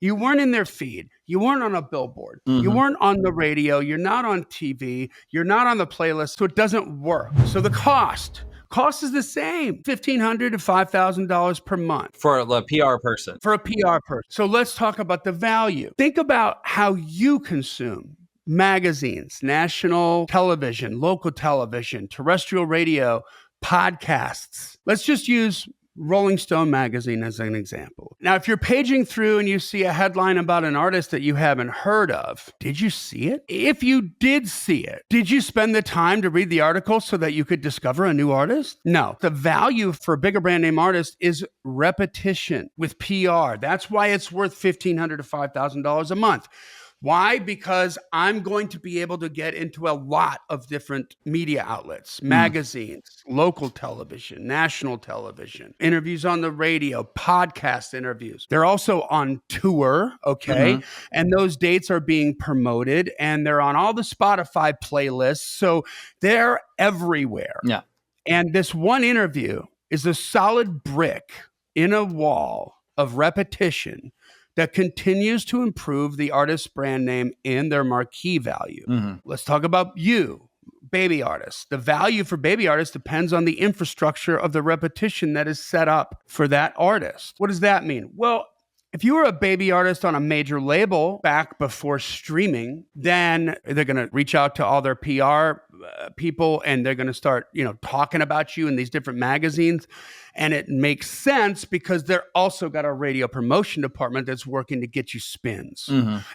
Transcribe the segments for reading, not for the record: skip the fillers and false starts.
You weren't in their feed. You weren't on a billboard. You weren't on the radio. You're not on TV. You're not on the playlist. So it doesn't work. So the cost is the same, $1,500 to $5,000 per month. For a PR person. For a PR person. So let's talk about the value. Think about how you consume magazines, national television, local television, terrestrial radio, podcasts. Let's just use Rolling Stone magazine as an example. Now, if you're paging through and you see a headline about an artist that you haven't heard of, did you see it? If you did see it, did you spend the time to read the article so that you could discover a new artist? No. The value for a bigger brand name artist is repetition with PR. That's why it's worth $1,500 to $5,000 a month. Why? Because I'm going to be able to get into a lot of different media outlets, magazines, local television, national television, interviews on the radio, podcast interviews. They're also on tour, okay? And those dates are being promoted and they're on all the Spotify playlists. So they're everywhere. Yeah. And this one interview is a solid brick in a wall of repetition that continues to improve the artist's brand name and their marquee value. Let's talk about you, baby artists. The value for baby artists depends on the infrastructure of the repetition that is set up for that artist. What does that mean? Well, if you were a baby artist on a major label back before streaming, then they're going to reach out to all their PR people and they're going to start, talking about you in these different magazines. And it makes sense because they're also got a radio promotion department that's working to get you spins.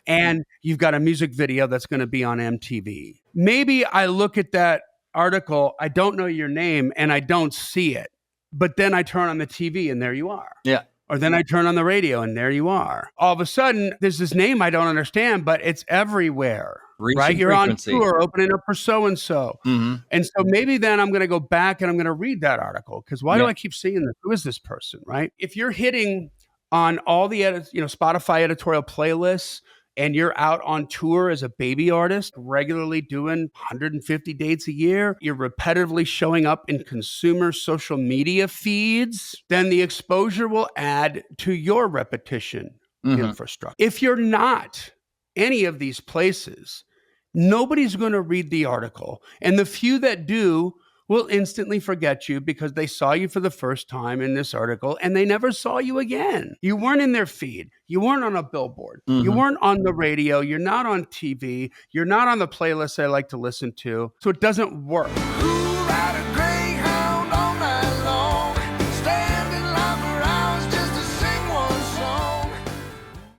And you've got a music video that's going to be on MTV. Maybe I look at that article, I don't know your name and I don't see it, but then I turn on the TV and there you are. Yeah. Or then I turn on the radio and there you are. All of a sudden, there's this name I don't understand, but it's everywhere. Right? You're frequency. On tour, opening up for so-and-so. And so maybe then I'm going to go back and I'm going to read that article because why do I keep seeing this? Who is this person, right? If you're hitting on all the Spotify editorial playlists and you're out on tour as a baby artist, regularly doing 150 dates a year, you're repetitively showing up in consumer social media feeds, then the exposure will add to your repetition infrastructure. If you're not any of these places, nobody's going to read the article. And the few that do will instantly forget you because they saw you for the first time in this article and they never saw you again. You weren't in their feed. You weren't on a billboard. You weren't on the radio. You're not on TV. You're not on the playlist I like to listen to. So it doesn't work.